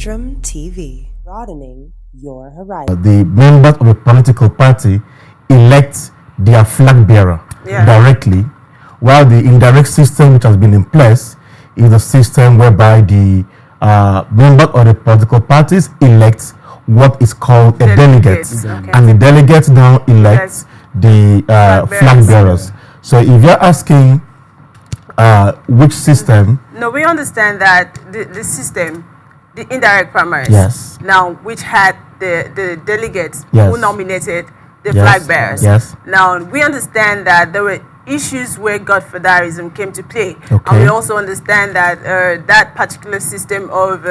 SpectrumTv, broadening your horizon. The members of a political party elect their flag bearer directly, while the indirect system which has been in place is a system whereby the members of the political parties elect what is called a delegate, and the delegates now elect the flag bearers. So if you're asking which system? No, we understand that the system, the indirect primaries, now which had the delegates who nominated the flag bearers. Now we understand that there were issues where godfatherism came to play, and we also understand that that particular system of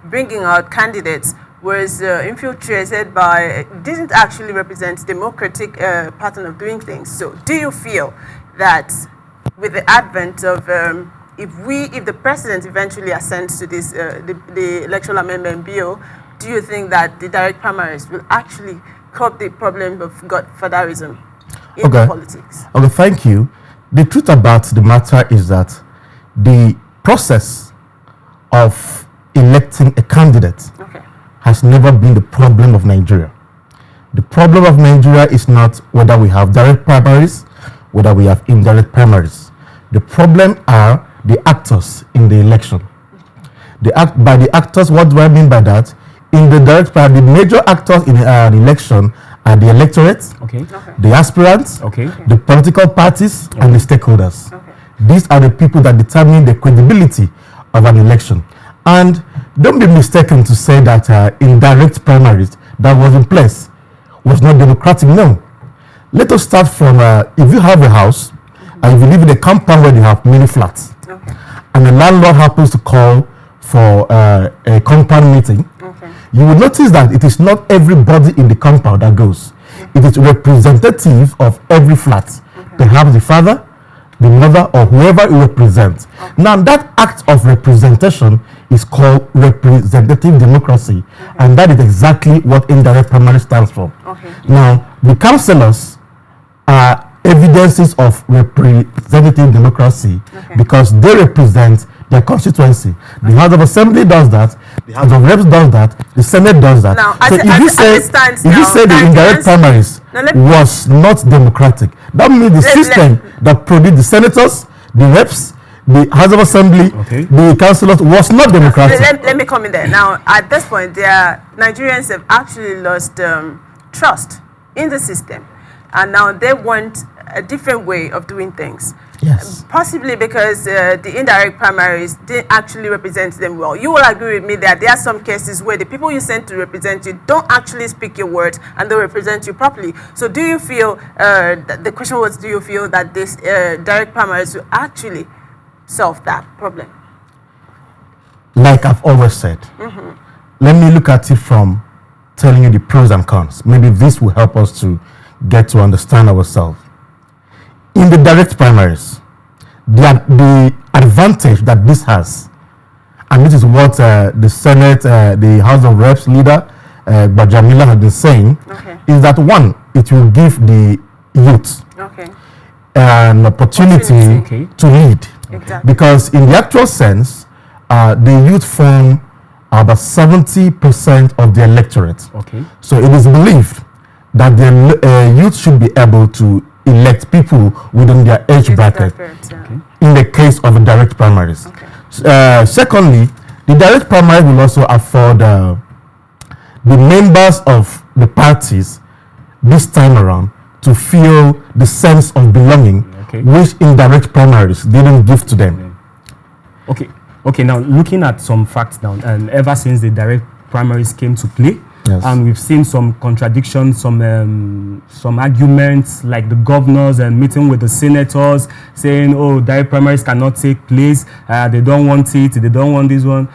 bringing out candidates was infiltrated by, didn't actually represent democratic pattern of doing things. So do you feel that with the advent of if the president eventually assents to this the electoral amendment bill, do you think that the direct primaries will actually curb the problem of godfatherism in politics? Okay, thank you. The truth about the matter is that the process of electing a candidate has never been the problem of Nigeria. The problem of Nigeria is not whether we have direct primaries, whether we have indirect primaries. The problem are the actors in the election. By the actors, what do I mean by that? In the direct primary, the major actors in the election are the electorate, the aspirants, the political parties, and the stakeholders. These are the people that determine the credibility of an election. And don't be mistaken to say that indirect primaries that was in place was not democratic. No. Let us start from if you have a house and if you live in a compound where you have many flats, and the landlord happens to call for a compound meeting, you will notice that it is not everybody in the compound that goes. It is representative of every flat. Perhaps the father, the mother, or whoever it represents. Now that act of representation is called representative democracy, and that is exactly what indirect primary stands for. Now the councillors are evidences of representative democracy because they represent their constituency. The House of Assembly does that, the House of Reps does that, the Senate does that. Now, so if you say the indirect primaries was not democratic, that means the system that produced the senators, the reps, the House of Assembly, the councillors was not democratic. Let me come in there. Now, at this point, Nigerians have actually lost trust in the system, and now they want a different way of doing things. Possibly because the indirect primaries didn't actually represent them well. You will agree with me that there are some cases where the people you send to represent you don't actually speak your words and don't represent you properly. So do you feel, the question was, do you feel that this direct primaries will actually solve that problem? Like I've always said, let me look at it from telling you the pros and cons. Maybe this will help us to get to understand ourselves. In the direct primaries, the advantage that this has, and this is what the Senate, the House of Reps leader, Bajamila, has been saying, is that one, it will give the youth an opportunity to lead. Because in the actual sense, the youth form about 70% of the electorate. So it is believed that the youth should be able to elect people within their age bracket in the case of the direct primaries. Secondly, the direct primary will also afford the members of the parties this time around to feel the sense of belonging which indirect primaries didn't give to them. Now looking at some facts now, and ever since the direct primaries came to play, and we've seen some contradictions, some arguments, like the governors and meeting with the senators saying, oh, direct primaries cannot take place, they don't want it, they don't want this one.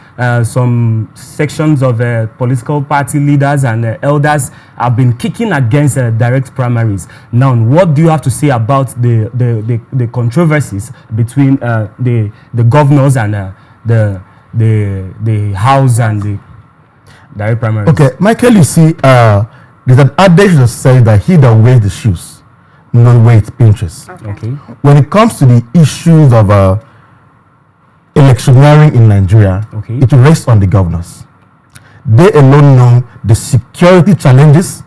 Some sections of political party leaders and elders have been kicking against direct primaries. Now, what do you have to say about the controversies between the governors and the House and the direct primaries? Okay, Michael, you see, there's an adage that says that he that wears the shoes not wear its pinches. When it comes to the issues of electioneering in Nigeria, it rests on the governors. They alone know the security challenges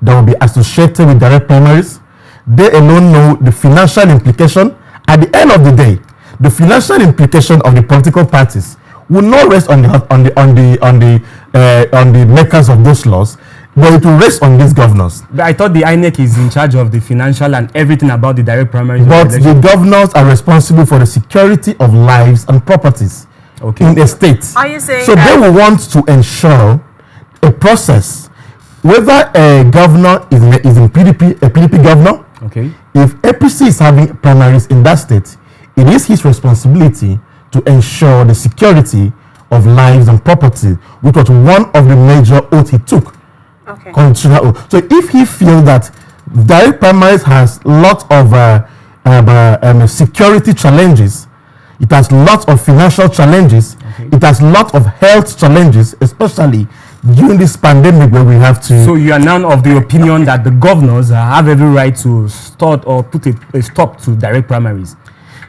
that will be associated with direct primaries. They alone know the financial implication. At the end of the day, the financial implication of the political parties will not rest on the makers of those laws, but it will rest on these governors. But I thought the INEC is in charge of the financial and everything about the direct primaries. But the governors are responsible for the security of lives and properties in a state. Are you saying so they will want to ensure a process, whether a governor is in PDP, a PDP governor. Okay. If APC is having primaries in that state, it is his responsibility to ensure the security of lives and property, which was one of the major oaths he took. Okay. So if he feels that direct primaries has lots of security challenges, it has lots of financial challenges, it has lots of health challenges, especially during this pandemic where we have to. So you are now of the opinion that the governors have every right to start or put a stop to direct primaries?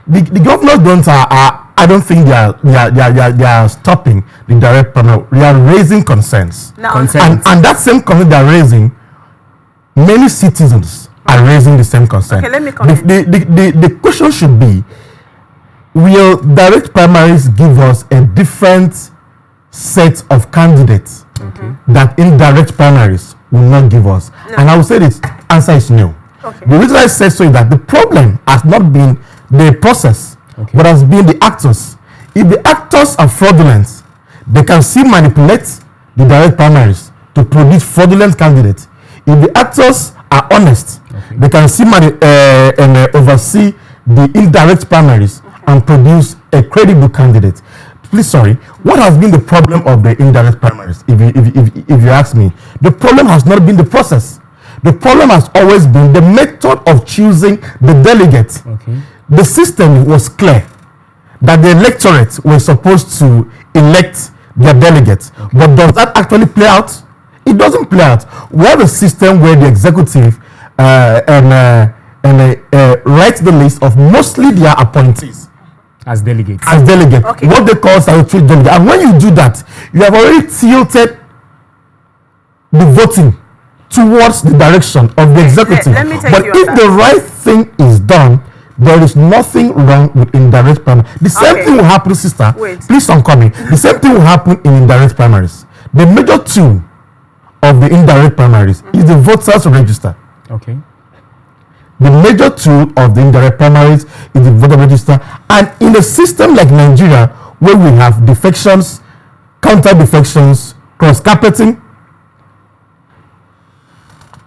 The governors don't I don't think they are stopping the direct primary. They are raising concerns. And that same concern they are raising, many citizens are raising the same concern. Okay, let me comment. The question should be, will direct primaries give us a different set of candidates that indirect primaries will not give us? No. And I will say this answer is no. Okay. The reason I say so is that the problem has not been the process, but has been the actors. If the actors are fraudulent, they can still manipulate the direct primaries to produce fraudulent candidates. If the actors are honest, they can still oversee the indirect primaries and produce a credible candidate. Please, sorry, what has been the problem of the indirect primaries? If you ask me, the problem has not been the process. The problem has always been the method of choosing the delegates. The system was clear that the electorate were supposed to elect their delegates. But does that actually play out? It doesn't play out. We have a system where the executive writes the list of mostly their appointees as delegates. What they call statutory delegate. And when you do that, you have already tilted the voting towards the direction of the executive. But if the right thing is done, there is nothing wrong with indirect primaries. The same thing will happen, sister. Please don't come in. The same thing will happen in indirect primaries. The major tool of the indirect primaries is the voters register. The major tool of the indirect primaries is the voter register. And in a system like Nigeria, where we have defections, counter defections, cross-carpeting,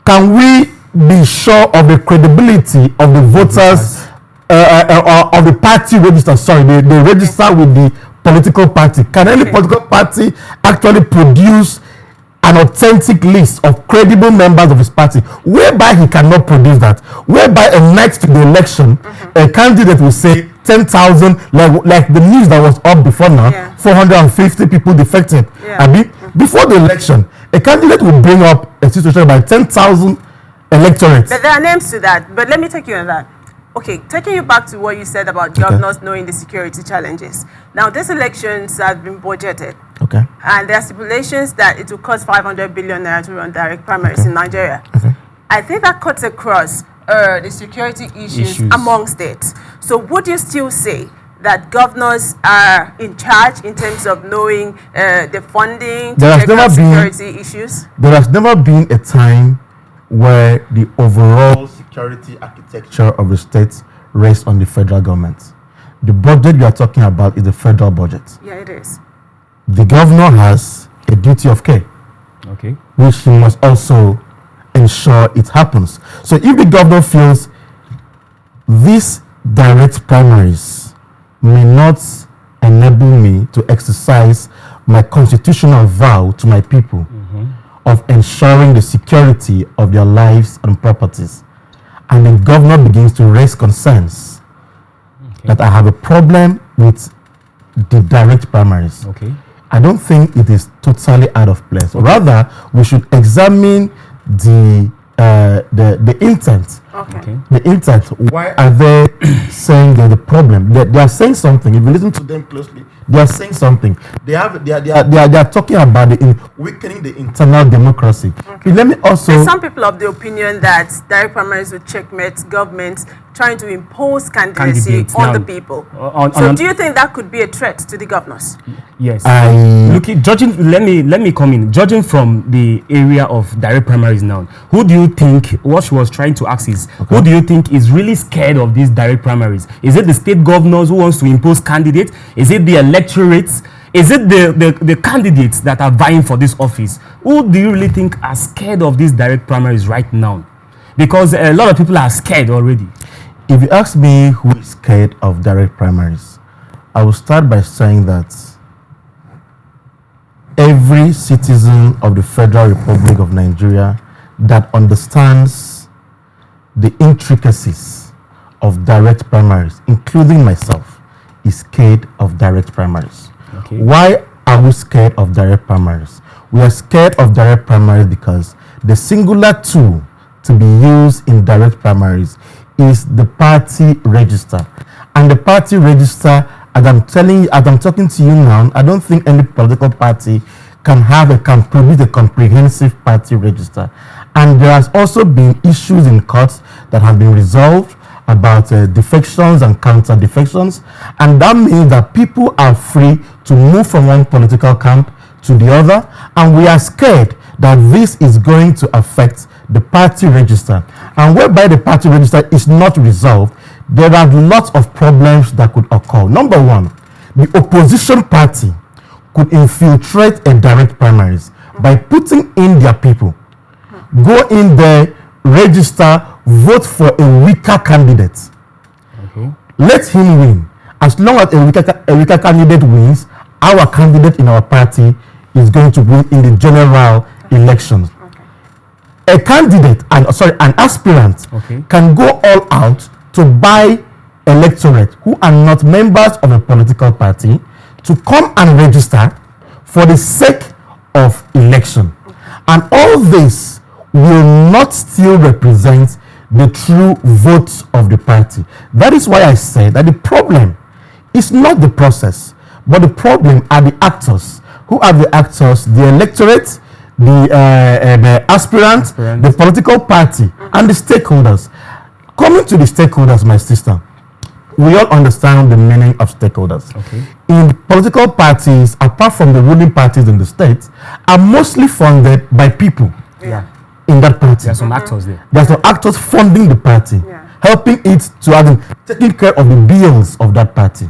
can we be sure of the credibility of the voters of the party register? Sorry, the register with the political party. Can any political party actually produce an authentic list of credible members of his party, whereby he cannot produce that, whereby a night to the election, a candidate will say 10,000, like the news that was up before now, 450 people defected. Before the election, a candidate will bring up a situation by 10,000 electorates. But there are names to that, but let me take you on that. Okay, taking you back to what you said about governors knowing the security challenges. Now, these elections have been budgeted. And there are stipulations that it will cost 500 billion naira to run direct primaries in Nigeria. I think that cuts across the security issues among states. So would you still say that governors are in charge in terms of knowing the funding to take out security issues? There has never been a time where the overall security architecture of the state rests on the federal government. The budget you are talking about is the federal budget. Yeah, it is. The governor has a duty of care, which he must also ensure it happens. So if the governor feels these direct primaries may not enable me to exercise my constitutional vow to my people of ensuring the security of their lives and properties, and the governor begins to raise concerns that I have a problem with the direct primaries, I don't think it is totally out of place. Rather, we should examine the the intent. Okay. The intent. Why are they saying there's a problem? They are saying something. If you listen to them closely, they are saying something. They are talking about weakening the internal democracy. Okay. Let me also. There's some people of the opinion that direct primaries will checkmate government trying to impose candidacy on the people. So do you think that could be a threat to the governors? Yes. Judging, let me come in. Judging from the area of direct primaries now, who do you think, what she was trying to ask is, who do you think is really scared of these direct primaries? Is it the state governors who wants to impose candidates? Is it the electorates? Is it the candidates that are vying for this office? Who do you really think are scared of these direct primaries right now? Because a lot of people are scared already. If you ask me who is scared of direct primaries, I will start by saying that every citizen of the Federal Republic of Nigeria that understands the intricacies of direct primaries, including myself, is scared of direct primaries. Okay. Why are we scared of direct primaries? We are scared of direct primaries because the singular tool to be used in direct primaries is the party register. And the party register, as I'm talking to you now, I don't think any political party can produce a comprehensive party register. And there has also been issues in courts that have been resolved about defections and counter defections, and that means that people are free to move from one political camp to the other, and we are scared that this is going to affect the party register, and whereby the party register is not resolved, there are lots of problems that could occur. Number one, the opposition party could infiltrate a direct primaries by putting in their people, go in there, register, vote for a weaker candidate. Let him win. As long as a weaker candidate wins, our candidate in our party is going to win in the general elections. A candidate, an aspirant can go all out to buy electorate who are not members of a political party to come and register for the sake of election. And all this will not still represent the true votes of the party. That is why I say that the problem is not the process, but the problem are the actors. Who are the actors? The electorate, the aspirant, the political party, and the stakeholders. Coming to the stakeholders, my sister, we all understand the meaning of stakeholders. In political parties, apart from the ruling parties in the state, are mostly funded by people. In that party. There are some actors there. There are some actors funding the party, helping it to taking care of the bills of that party.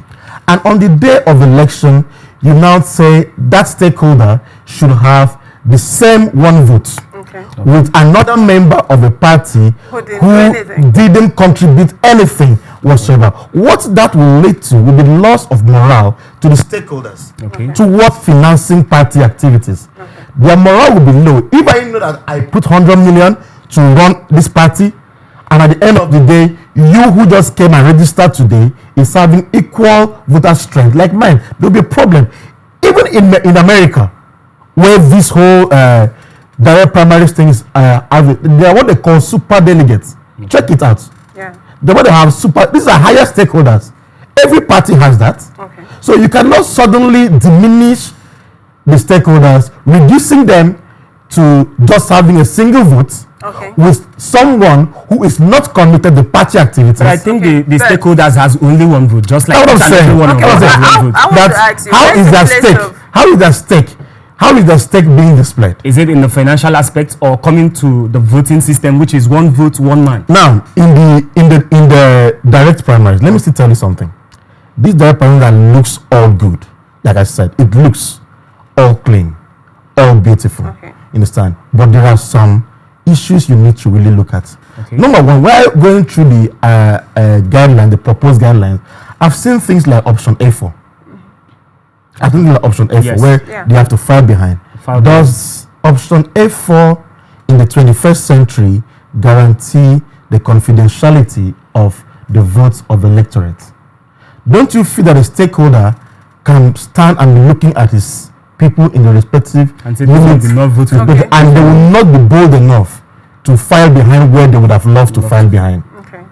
And on the day of election, you now say that stakeholder should have the same one vote with another member of a party who didn't contribute anything whatsoever. What that will lead to will be loss of morale to the stakeholders toward financing party activities. Their morale will be low. If I know that I put 100 million to run this party, and at the end of the day, you who just came and registered today is having equal voter strength like mine, there will be a problem. Even in America, where this whole direct primaries things they are what they call super delegates. Check it out. They want to have these are higher stakeholders. Every party has that. So you cannot suddenly diminish the stakeholders, reducing them to just having a single vote with someone who is not committed to party activities. But I think the stakeholders has only one vote, just like what I'm saying. How is the stake being displayed? Is it in the financial aspect or coming to the voting system, which is one vote, one man? Now, in the direct primaries, let me still tell you something. This direct primary that looks all good, like I said, it looks all clean, all beautiful. You understand? But there are some issues you need to really look at. Number one, while going through the guidelines, the proposed guidelines, I've seen things like option A4. I think like option A4 where they have to file behind. Does option A4 in the 21st century guarantee the confidentiality of the votes of the electorate? Don't you feel that a stakeholder can stand and be looking at his people in the respective and say they will not vote and they will not be bold enough to file behind where they would have loved to file behind. Okay.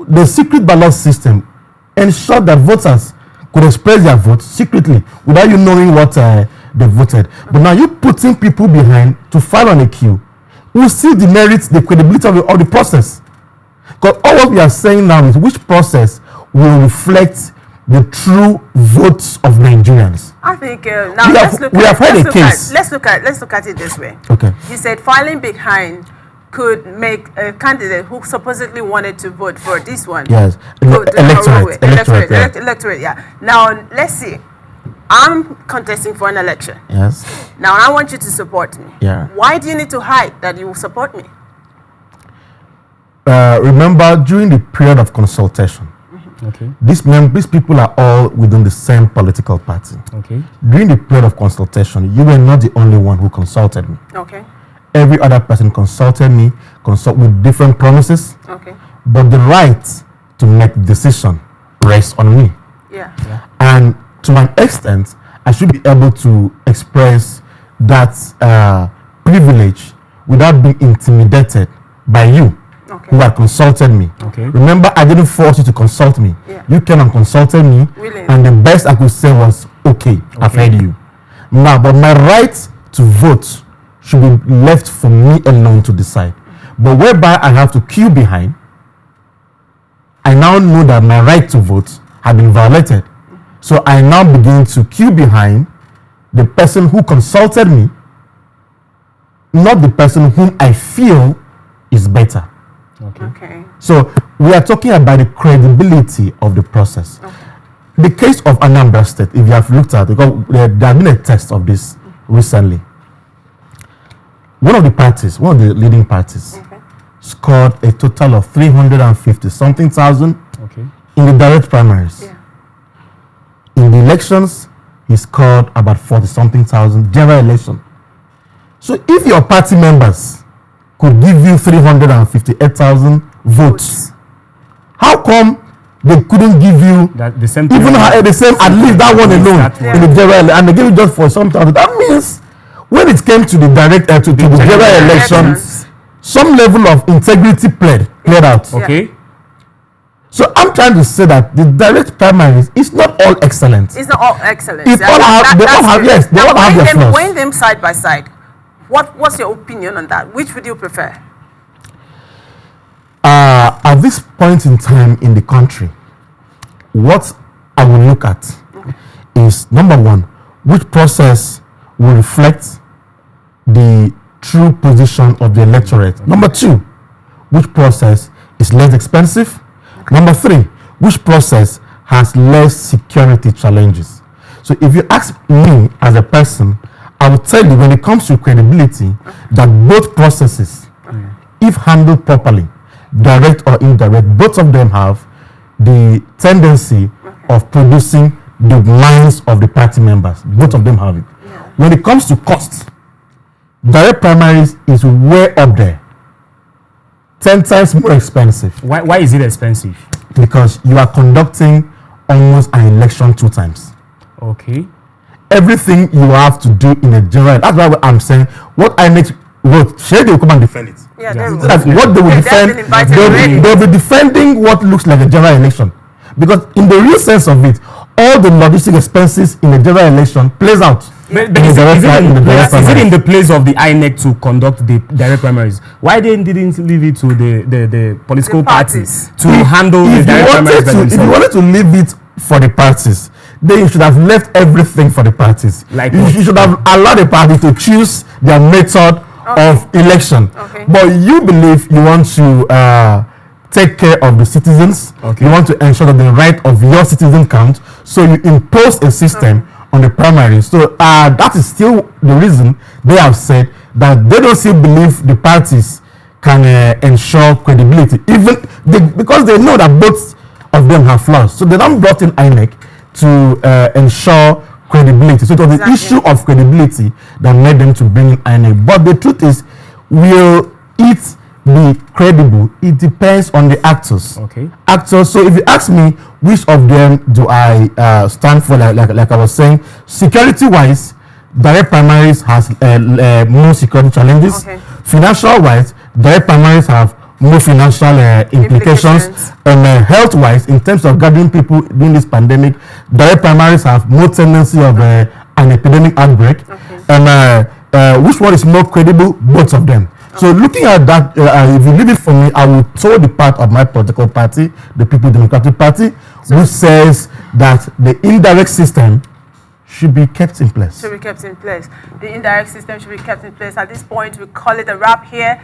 The secret ballot system ensured that voters could express their vote secretly without you knowing what they voted. But now you putting people behind to file on a queue, we see the merits, the credibility of the process. Because all what we are saying now is which process will reflect the true votes of Nigerians. I think now let's look at it this way. Okay. You said filing behind could make a candidate who supposedly wanted to vote for this one. Yes. Electorate. Yeah. Now let's see. I'm contesting for an election. Yes. Now I want you to support me. Yeah. Why do you need to hide that you will support me? Remember, during the period of consultation, okay, these people are all within the same political party. Okay. During the period of consultation, you were not the only one who consulted me. Okay. Every other person consulted me, with different promises. Okay. But the right to make decision rests on me. Yeah. And to an extent, I should be able to express that privilege without being intimidated by you. Okay. Who had consulted me. Okay. Remember, I didn't force you to consult me. Yeah. You came and consulted me, and the best I could say was, okay, I've heard you. Now, but my right to vote should be left for me alone to decide. But whereby I have to queue behind, I now know that my right to vote had been violated. So I now begin to queue behind the person who consulted me, not the person whom I feel is better. Okay. So we are talking about the credibility of the process. Okay. The case of Anambra State, if you have looked at it, because there has been a test of this recently. One of the leading parties, scored a total of 350-something thousand in the direct primaries. Yeah. In the elections, he scored about 40-something thousand general election. So if your party members could give you 358,000 votes, how come they couldn't give you that the same at least that one alone in the general, and they gave it just for some thousand? That means when it came to the direct to the general elections, some level of integrity played out. Okay. So I'm trying to say that the direct primaries is not all excellent. It's not all excellent. They all have their flaws. Weighing them side by side, what's your opinion on that? Which would you prefer? At this point in time in the country, what I will look at is, number one, which process will reflect the true position of the electorate. Number two, which process is less expensive. Number three, which process has less security challenges. So if you ask me as a person, I will tell you, when it comes to credibility, that both processes, if handled properly, direct or indirect, both of them have the tendency of producing the minds of the party members. Both of them have it. When it comes to costs, direct primaries is way up there, 10 times more expensive. Why is it expensive? Because you are conducting almost an election 2 times. Okay. Everything you have to do in a general, that's why I'm saying what I make vote, they will come and defend it. Yeah, that's what they will defend. They'll be defending what looks like a general election. Because in the real sense of it, all the logistic expenses in a general election plays out. But is it in the place of the INEC to conduct the direct primaries? Why didn't leave it to the political parties to handle the direct primaries by themselves? If you wanted to leave it for the parties, then you should have left everything for the parties. Like you should have allowed the party to choose their method of election. But you believe you want to take care of the citizens. You want to ensure that the right of your citizen count. So you impose a system on the primary. So that is still the reason they have said that they don't still believe the parties can ensure credibility, because they know that both of them have flaws. So they don't brought in INEC to ensure credibility. So it was the issue of credibility that made them to bring in INEC. But the truth is, will it be credible? It depends on the actors. Actors. So if you ask me, which of them do I stand for? Like I was saying, security-wise, direct primaries has more security challenges. financial-wise, direct primaries have more financial implications, and health-wise, in terms of gathering people during this pandemic, direct primaries have more tendency of an epidemic outbreak. And which one is more credible? Both of them. So looking at that, if you leave it for me, I will toe the part of my political party, the People Democratic Party, which says that the indirect system should be kept in place. Should be kept in place. The indirect system should be kept in place. At this point, we call it a wrap here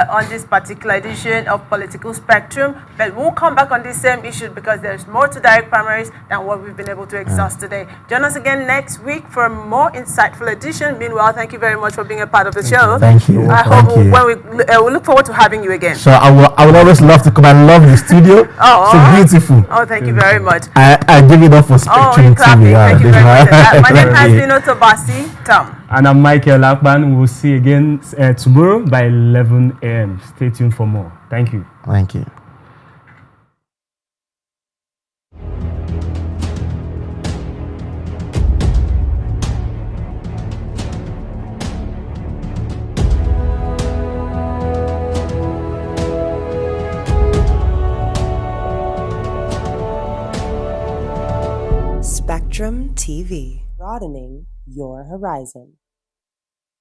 on this particular edition of Political Spectrum. But we'll come back on this same issue because there's more to direct primaries than what we've been able to exhaust today. Join us again next week for a more insightful edition. Meanwhile, thank you very much for being a part of the show. Thank you. I hope when we look forward to having you again. So I would always love to come. I love the studio. So beautiful. Oh, thank you very much. I give it up for SpectrumTv. Thank you very much. My name has been Otobasi Tom. And I'm Michael Akban. We'll see you again tomorrow by 11 a.m. Stay tuned for more. Thank you. Thank you. SpectrumTv, broadening your horizon.